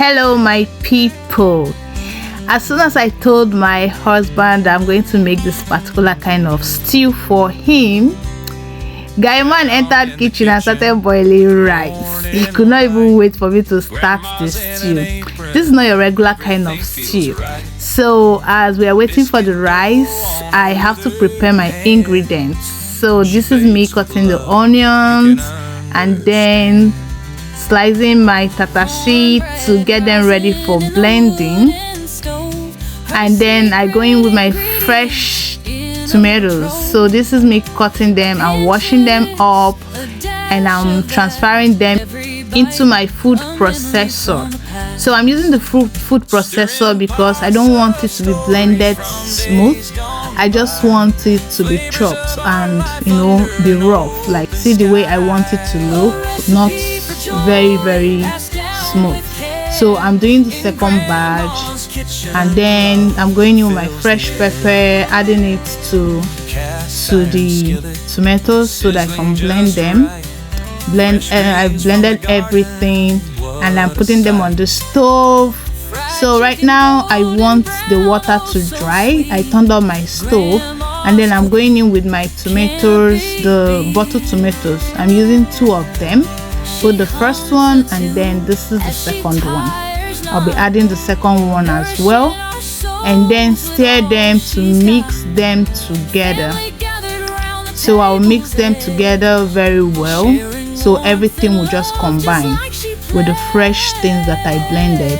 Hello my people. As soon as I told my husband I'm going to make this particular kind of stew for him, guy man entered kitchen and started boiling rice. He could not even wait for me to start the stew. This is not your regular kind of stew. So as we are waiting for the rice, I have to prepare my ingredients. So this is me cutting the onions and then slicing my tatashi to get them ready for blending, and then I go in with my fresh tomatoes. So this is me cutting them and washing them up, and I'm transferring them into my food processor. So I'm using the food processor because I don't want it to be blended smooth. I just want it to be chopped and be rough, like see the way I want it to look, not very smooth. So I'm doing the second batch, and then I'm going in with my fresh pepper, adding it to the tomatoes so that I can blend them. I've blended everything and I'm putting them on the stove. So right now I want the water to dry. I turned on my stove, and then I'm going in with my tomatoes, the bottled tomatoes. I'm using 2 of them. Put the first one, and then this is the second one. I'll be adding the second one as well, and then stir them to mix them together. So I'll mix them together very well, so everything will just combine with the fresh things that I blended.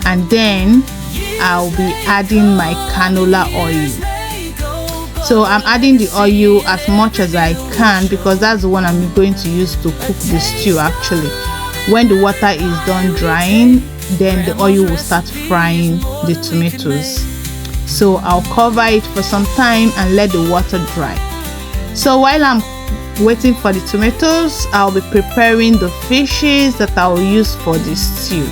And then I'll be adding my canola oil. So I'm adding the oil as much as I can because that's the one I'm going to use to cook the stew. Actually, when the water is done drying, then the oil will start frying the tomatoes. So I'll cover it for some time and let the water dry. So while I'm waiting for the tomatoes, I'll be preparing the fishes that I'll use for the stew.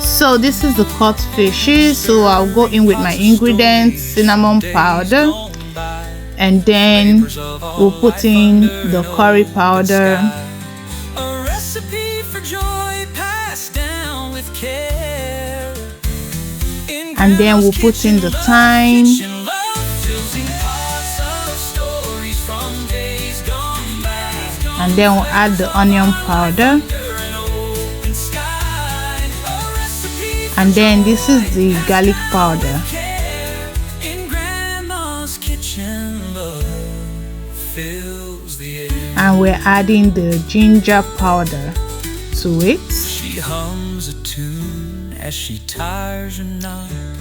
So this is the cut fishes. So I'll go in with my ingredients, cinnamon powder, and then we'll put in the curry powder, and then we'll put in the thyme, and then we'll add the onion powder. And then this is the garlic powder. And we're adding the ginger powder to it.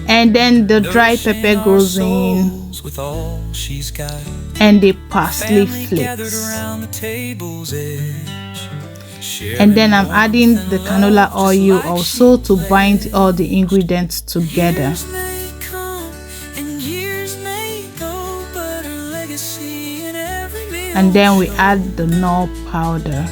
And then the dry pepper goes in, and the parsley flakes. And then I'm adding the canola oil also to bind all the ingredients together. And then we add the nor powder.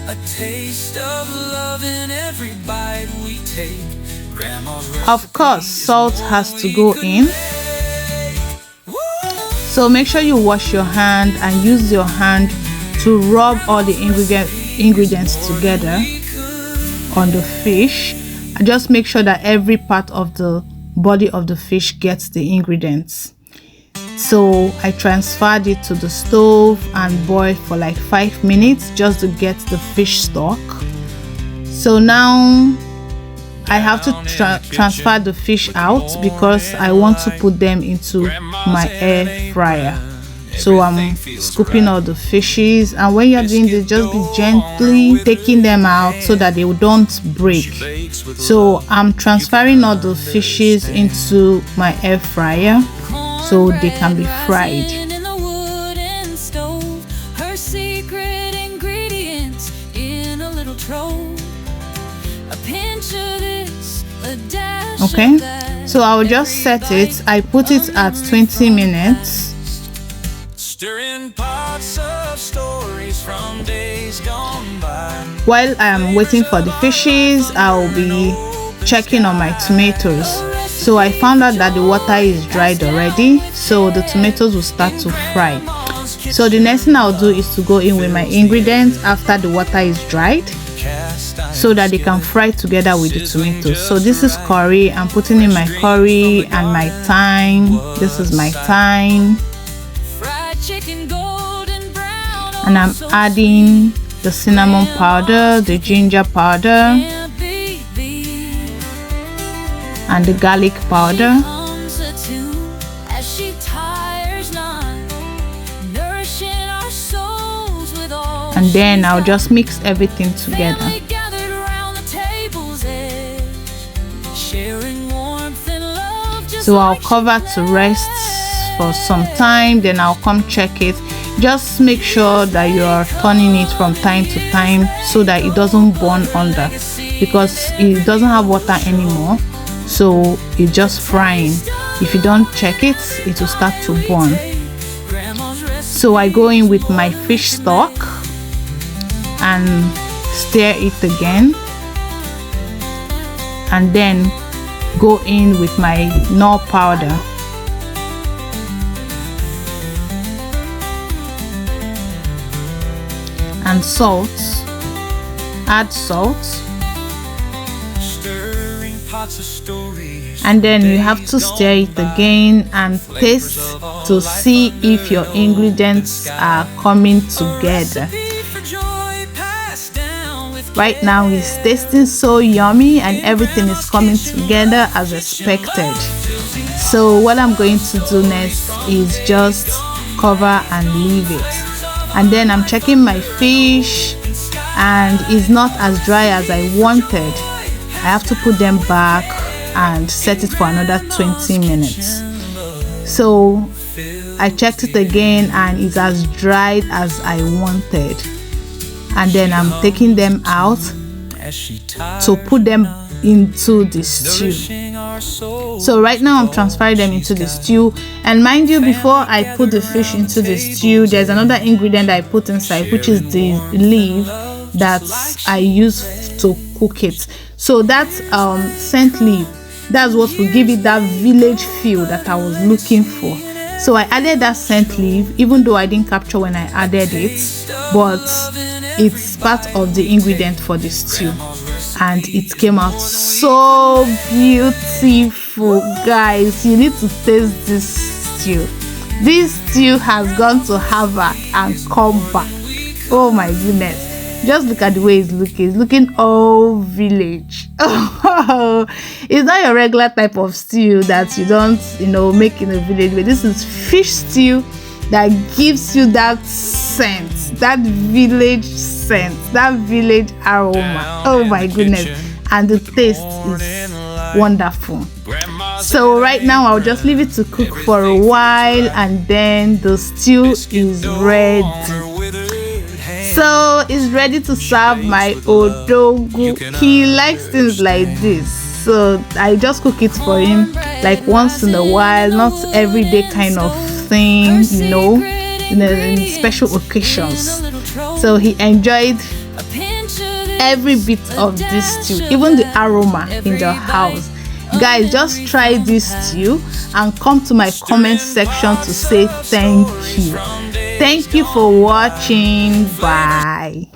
Of course, salt has to go in. So make sure you wash your hand and use your hand to rub all the ingredients together on the fish. And just make sure that every part of the body of the fish gets the ingredients. So I transferred it to the stove and boiled for like 5 minutes just to get the fish stock. So now I have to transfer the fish out because I want to put them into my air fryer. So I'm scooping all the fishes, and when you're doing this, just be gently taking them out so that they don't break. So I'm transferring all the fishes into my air fryer so they can be fried. Okay, so I'll just set it. I put it at 20 minutes. While I'm waiting for the fishes, I'll be checking on my tomatoes. So I found out that the water is dried already, so the tomatoes will start to fry. So the next thing I'll do is to go in with my ingredients after the water is dried, so that they can fry together with the tomatoes. So this is curry. I'm putting in my curry and my thyme. This is my thyme, and I'm adding the cinnamon powder, the ginger powder, and the garlic powder. And then I'll just mix everything together. So I'll cover to rest for some time, then I'll come check it. Just make sure that you are turning it from time to time so that it doesn't burn under, because it doesn't have water anymore, so it's just frying. If you don't check it, it will start to burn. So I go in with my fish stock and stir it again, and then go in with my nor powder and salt. Add salt, and then you have to stir it again and taste to see if your ingredients are coming together. Right now it's tasting so yummy and everything is coming together as expected. So what I'm going to do next is just cover and leave it. And then I'm checking my fish and it's not as dry as I wanted. I have to put them back and set it for another 20 minutes. So I checked it again and it's as dried as I wanted. And then I'm taking them out to put them into the stew. So right now I'm transferring them into the stew, and mind you, before I put the fish into the stew, there's another ingredient I put inside, which is the leaf that I use to cook it. So that's scent leaf. That's what will give it that village feel that I was looking for. So I added that scent leaf, even though I didn't capture when I added it, but it's part of the ingredient for the stew, and it came out so beautiful. Guys, you need to taste this stew. This stew has gone to Harvard and come back. Oh my goodness, just look at the way it's looking all village. Oh, it's not your regular type of stew that you don't make in a village, but this is fish stew that gives you that scent, that village scent, that village aroma. Oh my goodness, and the taste is wonderful. So right now I'll just leave it to cook for a while, and then the stew is ready. So it's ready to serve my odogu. He likes things like this, so I just cook it for him like once in a while, not everyday kind of thing, in special occasions. So he enjoyed every bit of this stew, even the aroma in the house. Guys, just try this stew and come to my comment section to say thank you. Thank you for watching. Bye.